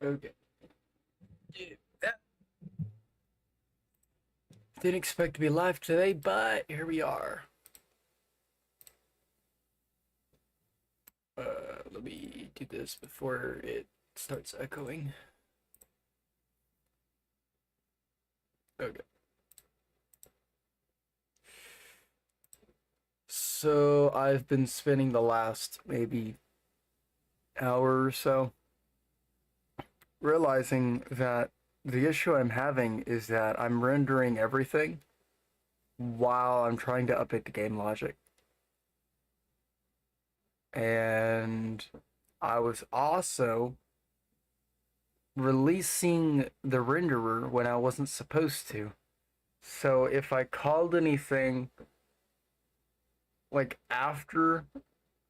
Okay. Yeah. Didn't expect to be live today, but here we are. Let me do this before it starts echoing. Okay. So I've been spending the last maybe hour or so realizing that the issue I'm having is that I'm rendering everything while I'm trying to update the game logic. And I was also releasing the renderer when I wasn't supposed to. So if I called anything like after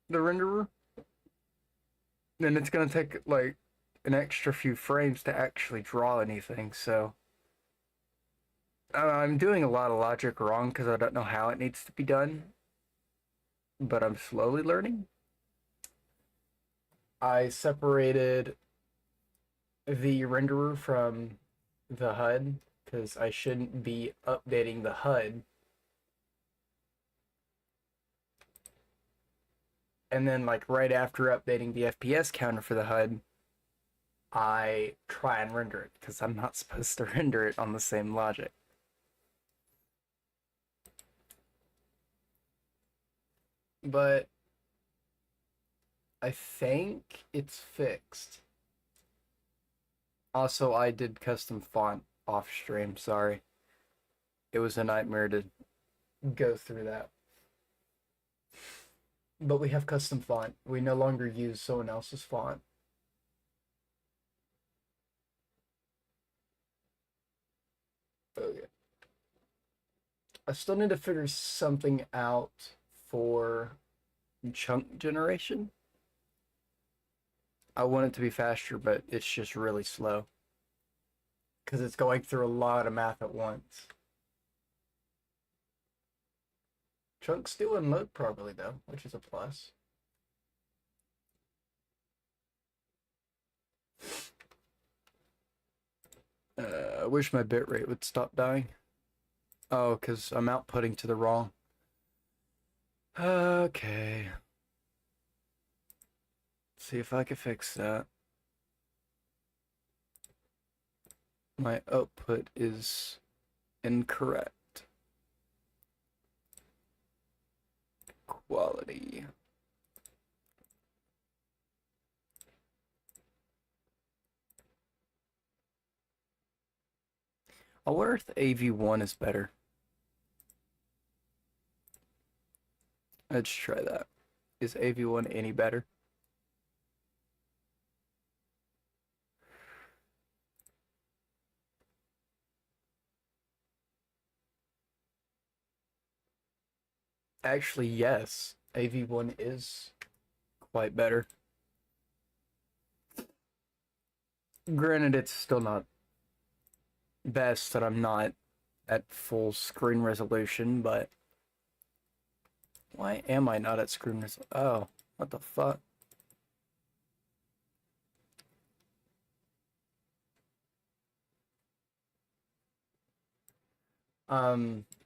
the renderer, then it's gonna take like an extra few frames to actually draw anything. So I'm doing a lot of logic wrong because I don't know how it needs to be done, but I'm slowly learning. I separated the renderer from the HUD because I shouldn't be updating the HUD. And then, like, right after updating the FPS counter for the HUD, I try and render it because I'm not supposed to render it on the same logic. But I think it's fixed. Also, I did custom font off stream, sorry. It was a nightmare to go through that. But we have custom font. We no longer use someone else's font. Okay. I still need to figure something out for chunk generation. I want it to be faster, but it's just really slow. Because it's going through a lot of math at once. Chunks do unload properly, though, which is a plus. I wish my bitrate would stop dying. Oh, because I'm outputting to the wrong. Okay. See if I can fix that. My output is incorrect. Quality. I wonder if the AV1 is better. Let's try that. Is AV1 any better? Actually, yes. AV1 is quite better. Granted, it's still not best that I'm not at full screen resolution, but why am I not at screen resolution? Oh, what the fuck?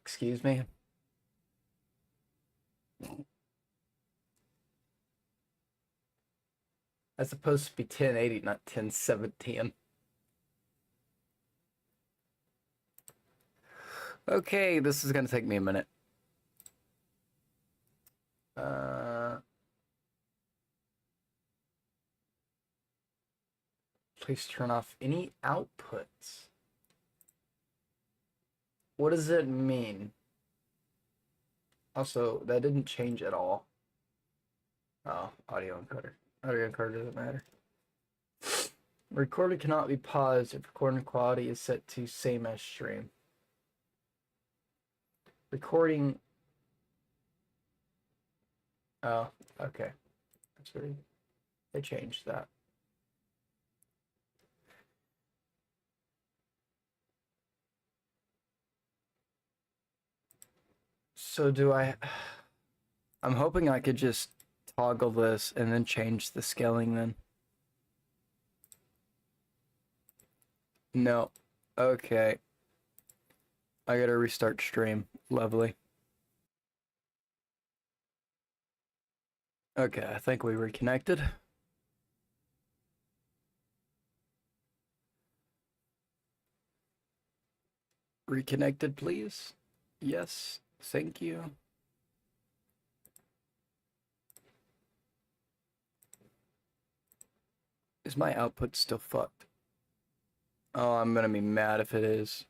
Excuse me. That's supposed to be 1080, not 1070. Okay, this is gonna take me a minute. Please turn off any outputs. What does it mean? Also, that didn't change at all. Oh, audio encoder. Audio encoder doesn't matter. Recording cannot be paused if recording quality is set to same as stream. Recording. Oh, okay. That's weird. They changed that. So do I... I'm hoping I could just toggle this and then change the scaling then. No. Okay. I gotta restart stream. Lovely. Okay, I think we reconnected. Reconnected, please. Yes. Thank you. Is my output still fucked? Oh, I'm gonna be mad if it is.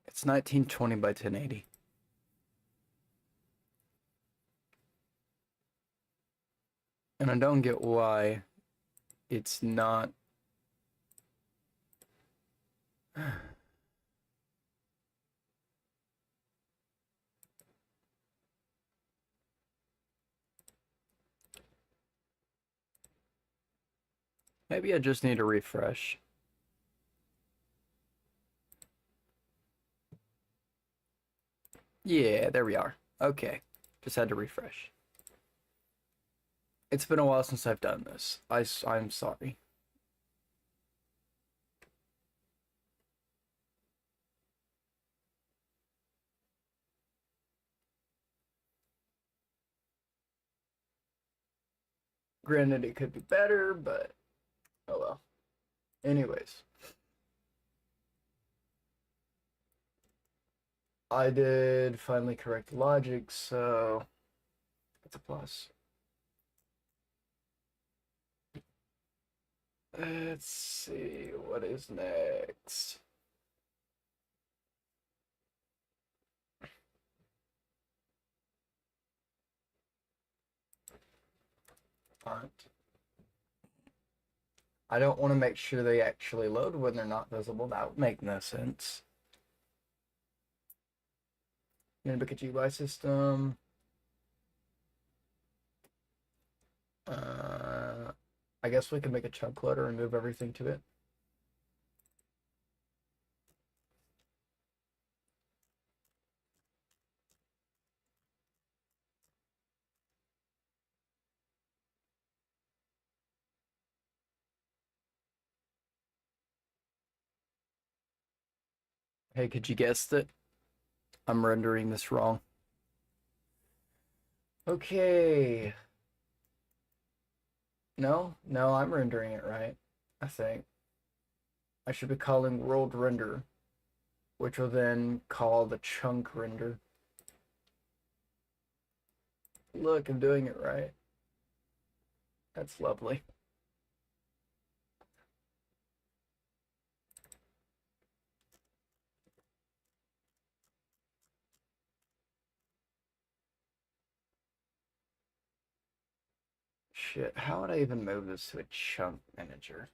It's 1920 by 1080. And I don't get why it's not. Maybe I just need to refresh. Yeah, there we are. Okay. Just had to refresh. It's been a while since I've done this. I'm sorry. Granted, it could be better, but oh well. Anyways, I did finally correct logic, so that's a plus. Let's see what is next. Font. I don't want to make sure they actually load when they're not visible. That would make no sense. Unibic a GUI system. I guess we can make a chunk loader and move everything to it. Hey, could you guess that I'm rendering this wrong? Okay. No, I'm rendering it right. I think. I should be calling world render, which will then call the chunk render. Look, I'm doing it right. That's lovely. Shit, how would I even move this to a chunk manager?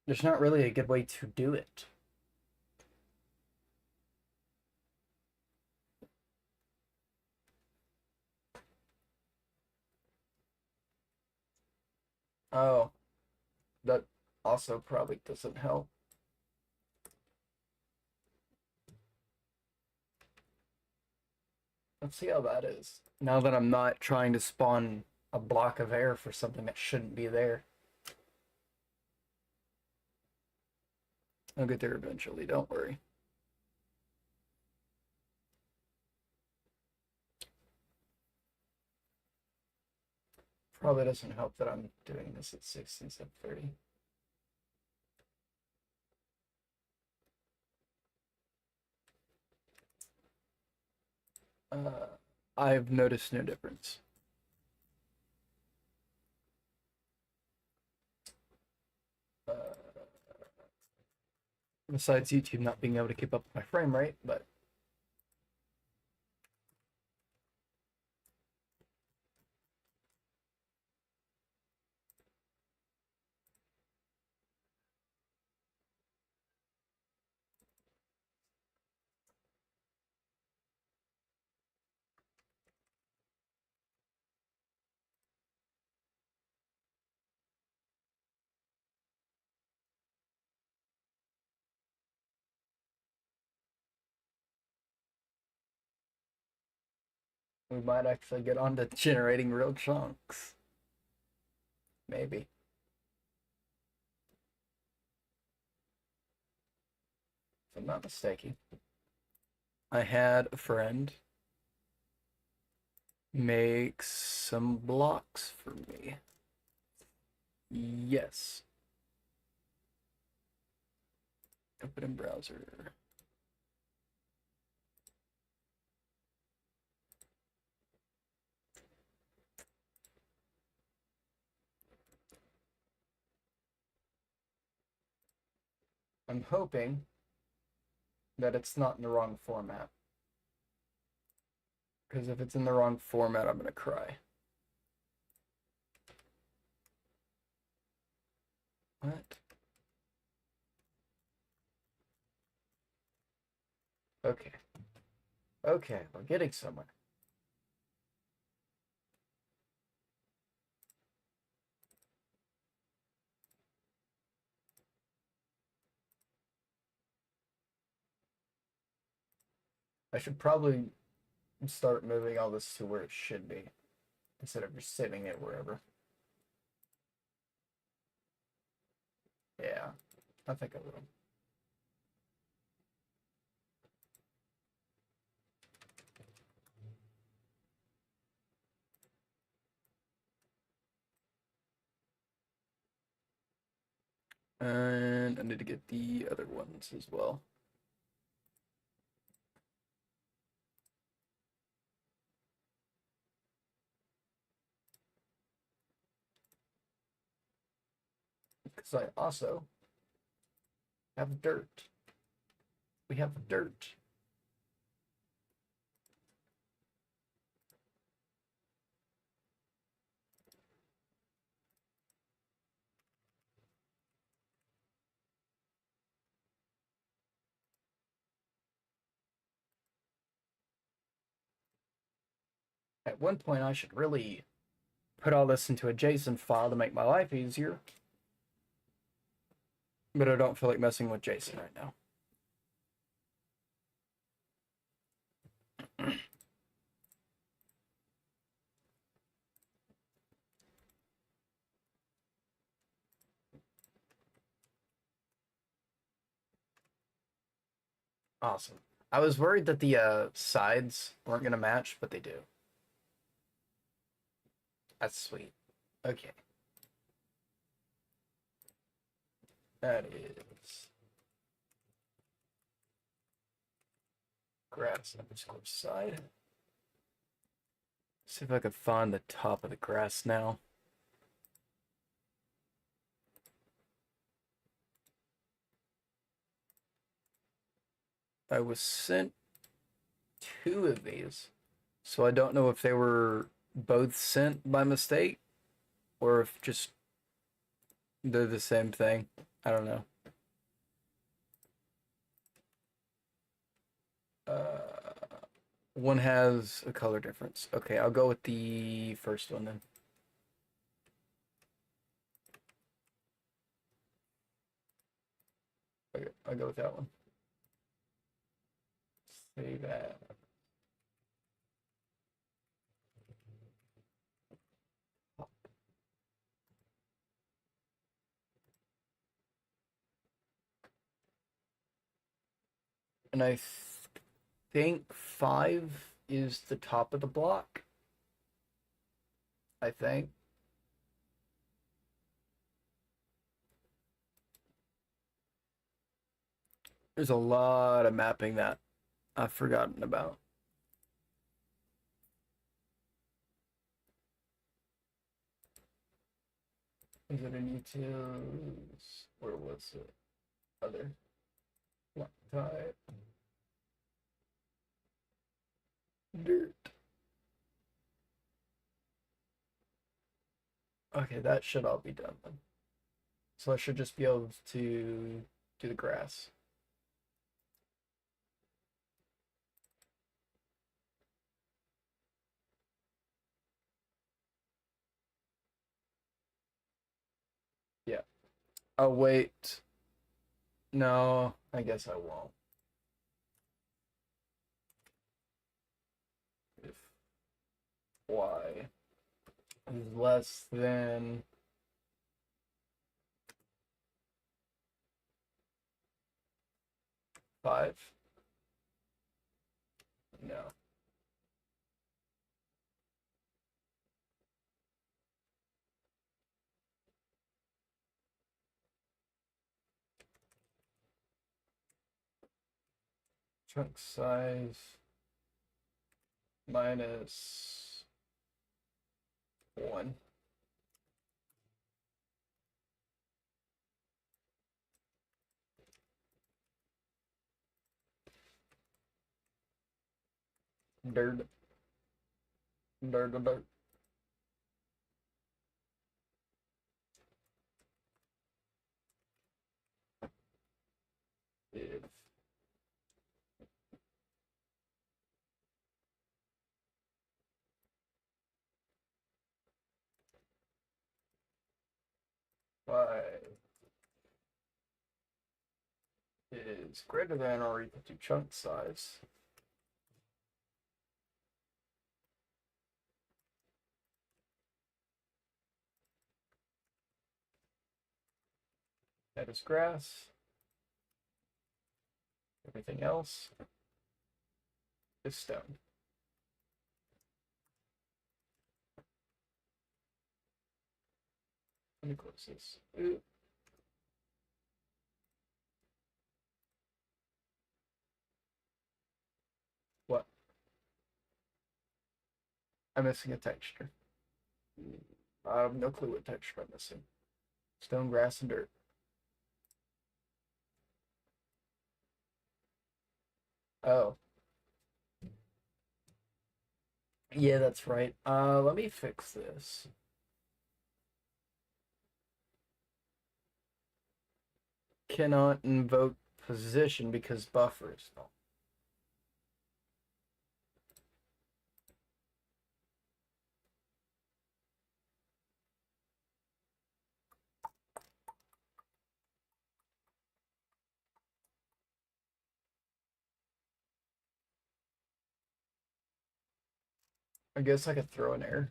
There's not really a good way to do it. Oh, that also probably doesn't help. Let's see how that is. Now that I'm not trying to spawn a block of air for something that shouldn't be there. I'll get there eventually, don't worry. Probably doesn't help that I'm doing this at 6 instead of 30. I've noticed no difference. Besides YouTube not being able to keep up with my frame rate, but We might actually get on to generating real chunks. Maybe. If I'm not mistaken. I had a friend make some blocks for me. Yes. Open in browser. I'm hoping that it's not in the wrong format. Because if it's in the wrong format, I'm gonna cry. What? Okay. Okay, we're getting somewhere. I should probably start moving all this to where it should be, instead of just sitting it wherever. Yeah, I think I will. And I need to get the other ones as well. Because I also have dirt. We have dirt. At one point, I should really put all this into a JSON file to make my life easier. But I don't feel like messing with JSON right now. Awesome. I was worried that the sides weren't going to match, but they do. That's sweet. Okay. That is grass underscore side. See if I can find the top of the grass now. I was sent 2 of these, so I don't know if they were both sent by mistake or if just they're the same thing. I don't know. One has a color difference. Okay, I'll go with the first one then. Okay, I'll go with that one. Save that. And I think 5 is the top of the block. I think. There's a lot of mapping that I've forgotten about. Is it in utils? Where was it? Other. Block type. Dirt. Okay, that should all be done then. So I should just be able to do the grass. Yeah. Oh, wait. No, I guess I won't. If y is less than 5? No. Chunk size minus 1. Dirt. Dirt, dirt. If y is greater than or equal to chunk size, that is grass. Everything else is stone. Let me close this. Ooh. What? I'm missing a texture. I have no clue what texture I'm missing. Stone, grass, and dirt. Oh. Yeah, that's right. Let me fix this. Cannot invoke position because buffer is null. I guess I could throw an error.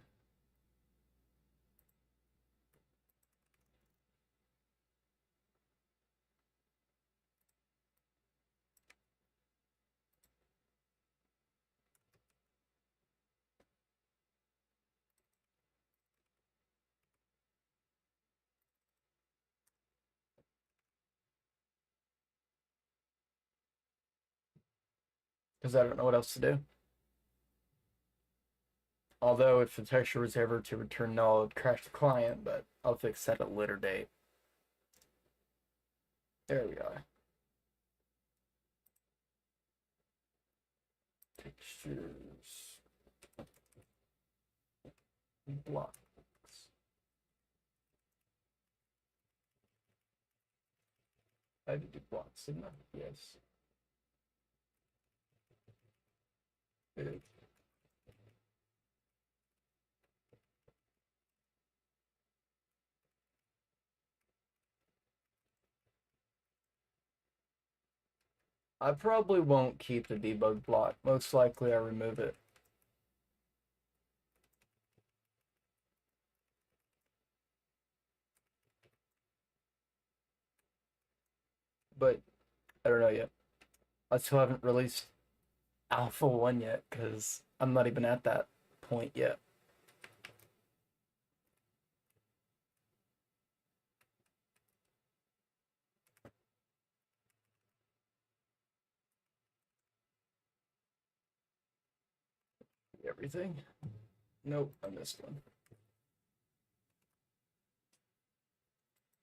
Because I don't know what else to do. Although if the texture was ever to return null, it'd crash the client, but I'll fix that at a later date. There we are. Textures. Blocks. I had to do blocks, didn't I? Yes. It, I probably won't keep the debug block. Most likely I remove it. But I don't know yet. I still haven't released Alpha 1 yet because I'm not even at that point yet. Everything? Nope, I missed one.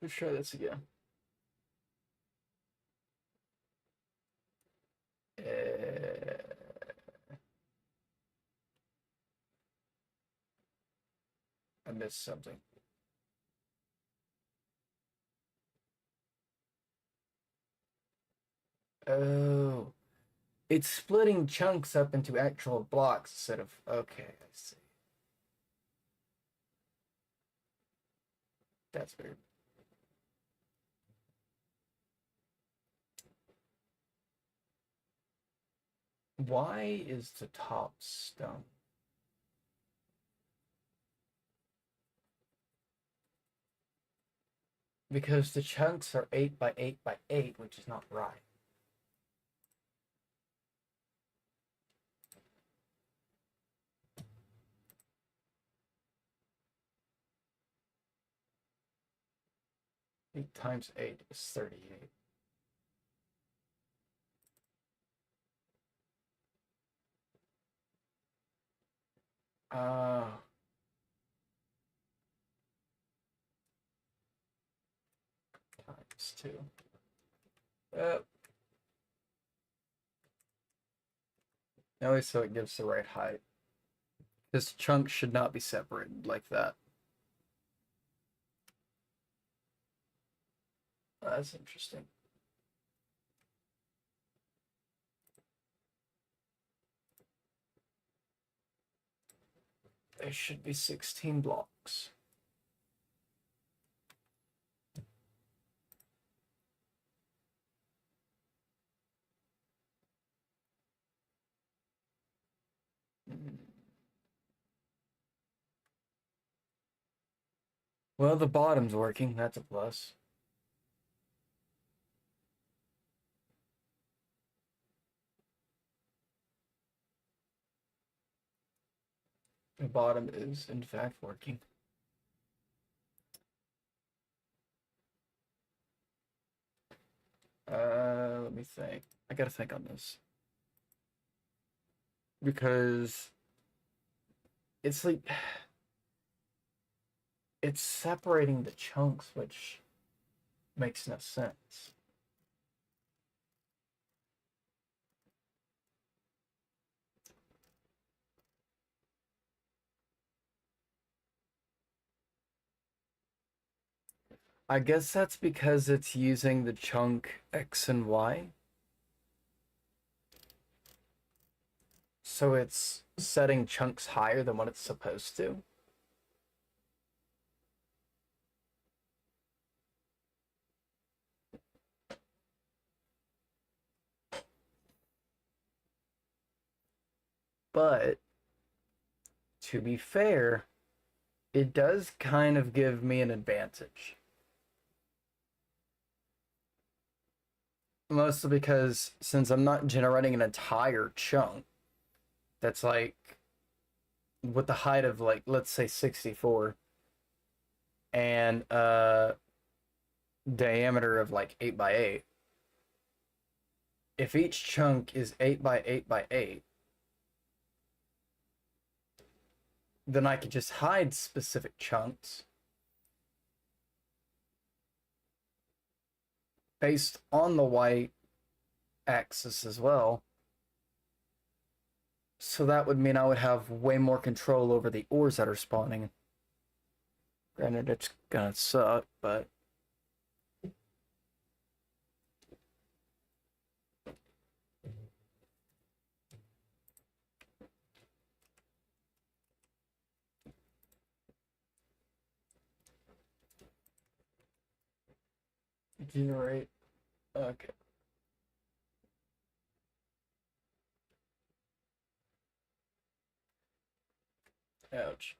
Let's try this again. I missed something. Oh, it's splitting chunks up into actual blocks instead of. Okay, I see. That's weird. Why is the top stone? Because the chunks are 8 by 8 by 8, which is not right. Eight times 8 is 38. Times 2. Now so it gives the right height. This chunk should not be separated like that. That's interesting. There should be 16 blocks. Well, the bottom's working. That's a plus. The bottom is, in fact, working. Let me think. I gotta think on this. Because it's like it's separating the chunks, which makes no sense. I guess that's because it's using the chunk X and Y. So it's setting chunks higher than what it's supposed to. But to be fair, it does kind of give me an advantage. Mostly because since I'm not generating an entire chunk that's like with the height of like let's say 64 and diameter of like 8 by 8. If each chunk is 8 by 8 by 8, then I could just hide specific chunks based on the y axis as well. So that would mean I would have way more control over the ores that are spawning. Granted, it's gonna suck, but generate. Okay. Ouch.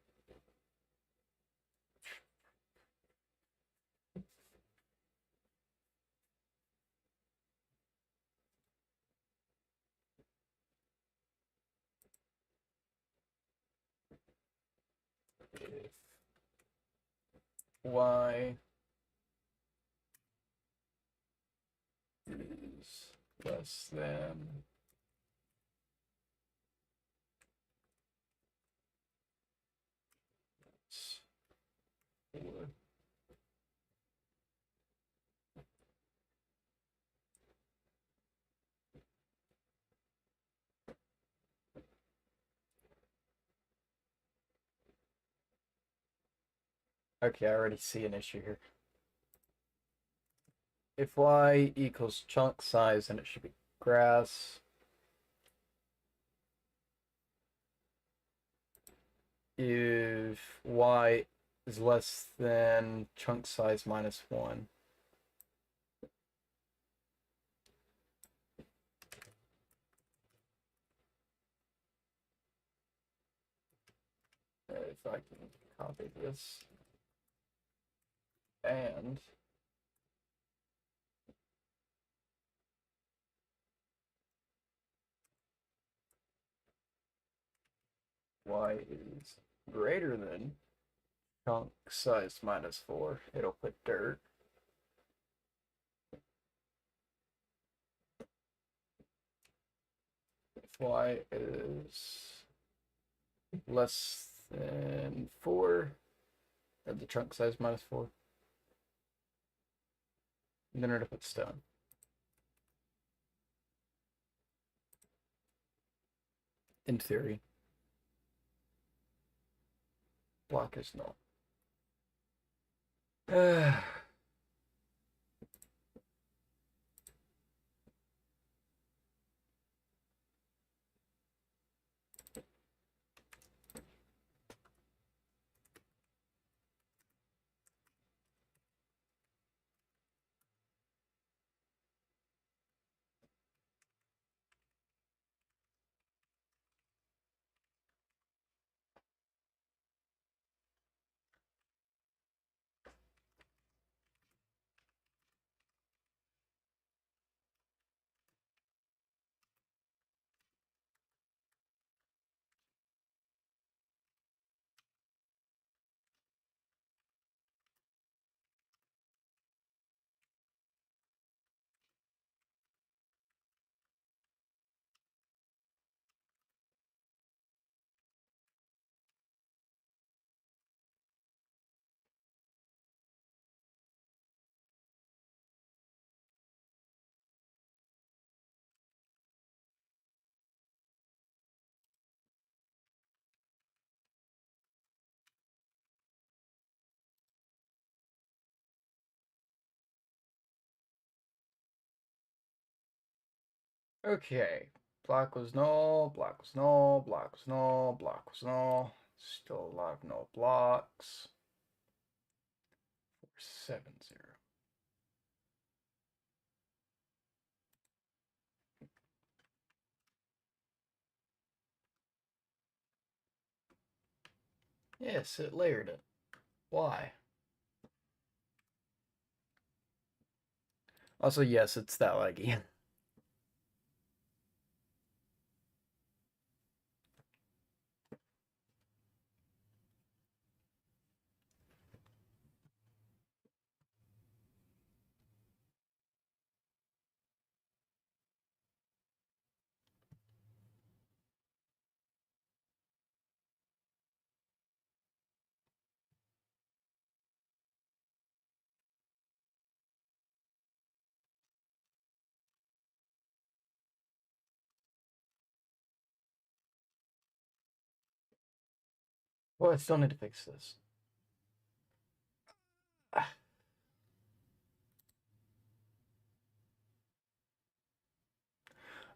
If y is less than four. Okay, I already see an issue here. If y equals chunk size, then it should be grass. If y is less than chunk size minus 1. If I can copy this and y is greater than chunk size minus 4, it'll put dirt. If y is less than 4, at the chunk size minus 4, then it'll put stone. In theory. Block is null. Okay. Block was null, block was null, block was null, block was null. Still a lot of null blocks. 470. Yes, it layered it. Why? Also, yes, it's that laggy. Well, I still need to fix this.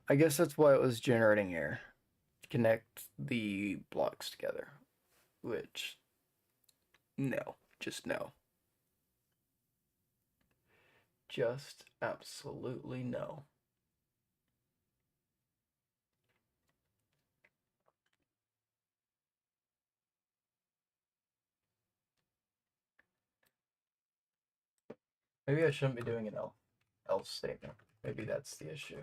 I guess that's why it was generating error. Connect the blocks together. Which, no. Just no. Just absolutely no. Maybe I shouldn't be doing an else statement. Maybe that's the issue.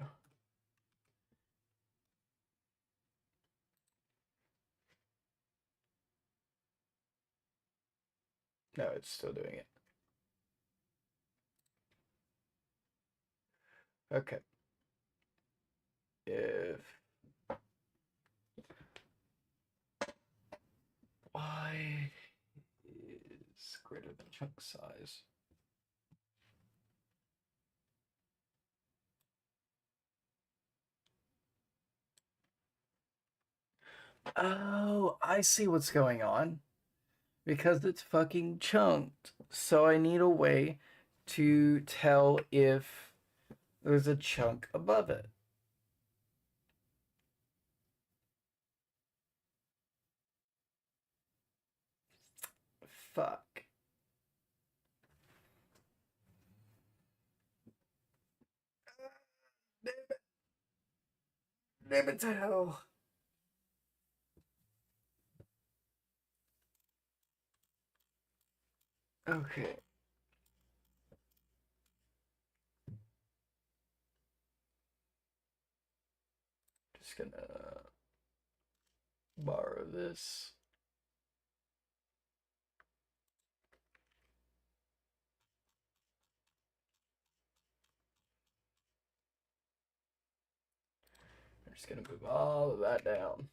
No, it's still doing it. Okay. If y is greater than chunk size, oh, I see what's going on. Because it's fucking chunked. So I need a way to tell if there's a chunk above it. Fuck. Damn it to hell. Okay. Just gonna Borrow this. I'm just going to move all of that down.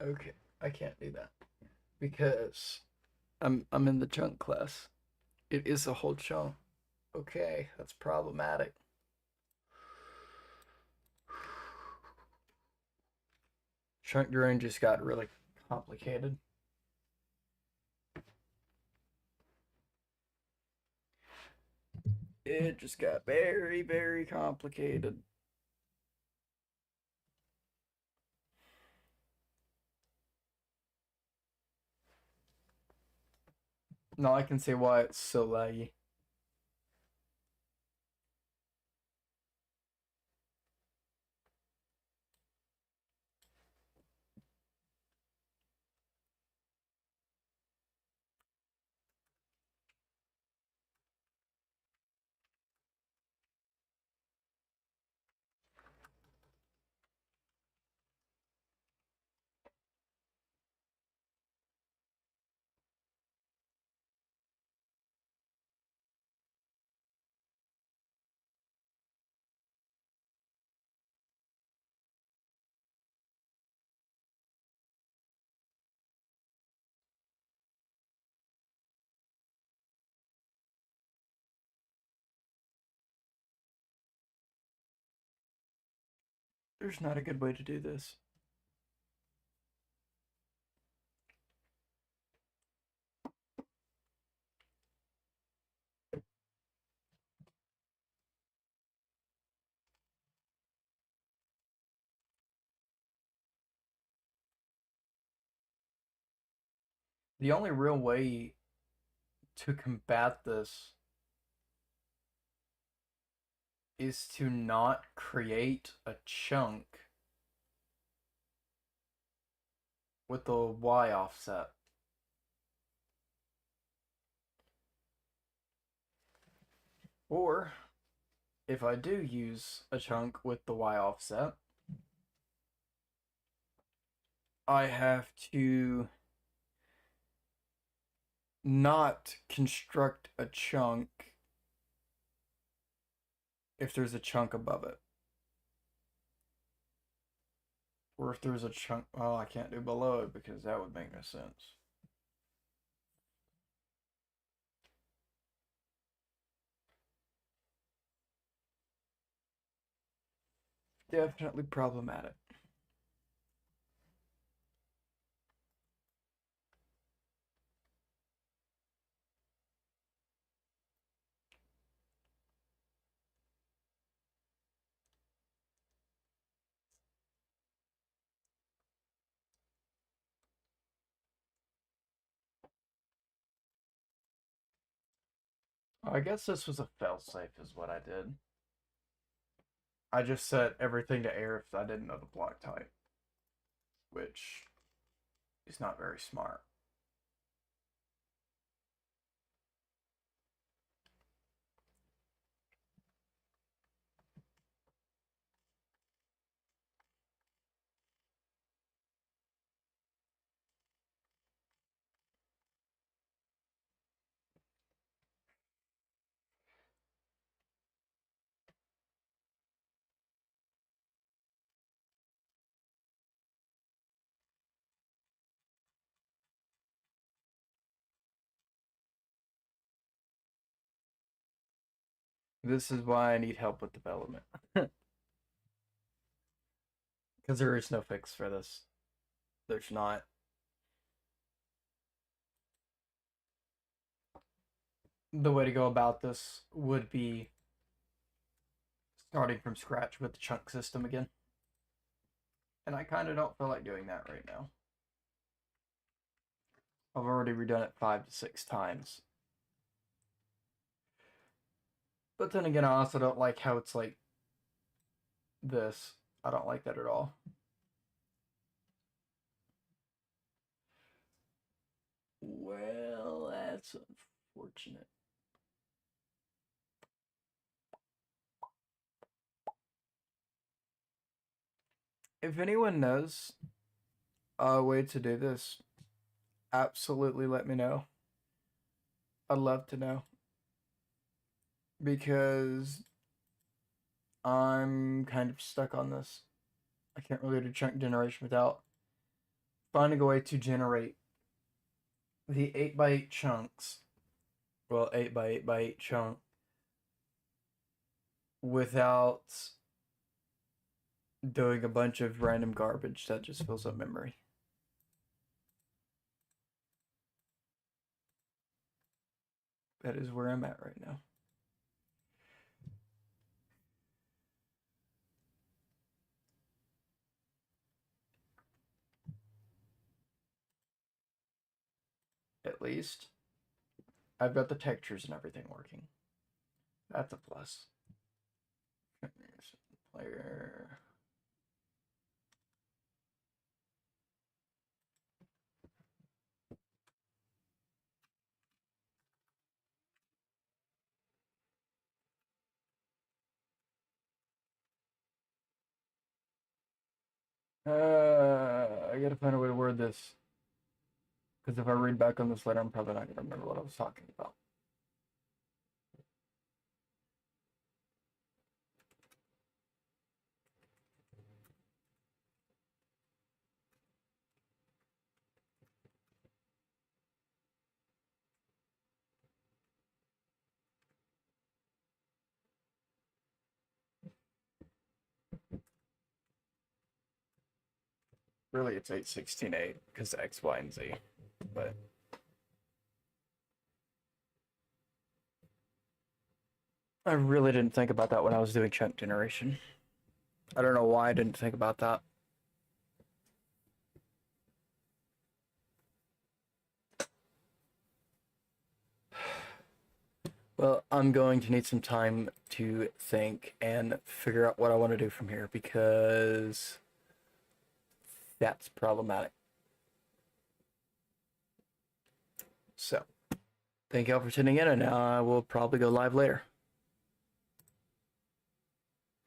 Okay, I can't do that because I'm in the chunk class. It is a whole chunk. Okay, that's problematic. Chunk drawing just got really complicated. It just got very, very complicated. Now I can see why it's so laggy. There's not a good way to do this. The only real way to combat this is to not create a chunk with the Y offset. Or if I do use a chunk with the Y offset, I have to not construct a chunk if there's a chunk above it. Or if there's a chunk, well, I can't do below it because that would make no sense. Definitely problematic. I guess this was a failsafe is what I did. I just set everything to air if I didn't know the block type, which is not very smart. This is why I need help with development. Because there is no fix for this. There's not. The way to go about this would be starting from scratch with the chunk system again. And I kind of don't feel like doing that right now. I've already redone it 5 to 6 times. But then again, I also don't like how it's like this. I don't like that at all. Well, that's unfortunate. If anyone knows a way to do this, absolutely let me know. I'd love to know. Because I'm kind of stuck on this. I can't really do chunk generation without finding a way to generate the 8x8 chunks. Well, 8x8x8 chunk without doing a bunch of random garbage that just fills up memory. That is where I'm at right now. At least I've got the textures and everything working. That's a plus. Player. I gotta find a way to word this. Because if I read back on this later, I'm probably not gonna remember what I was talking about. Really, it's 816.8 because X, Y, and Z. But I really didn't think about that when I was doing chunk generation. I don't know why I didn't think about that. Well, I'm going to need some time to think and figure out what I want to do from here because that's problematic. So, thank y'all for tuning in, and I will probably go live later.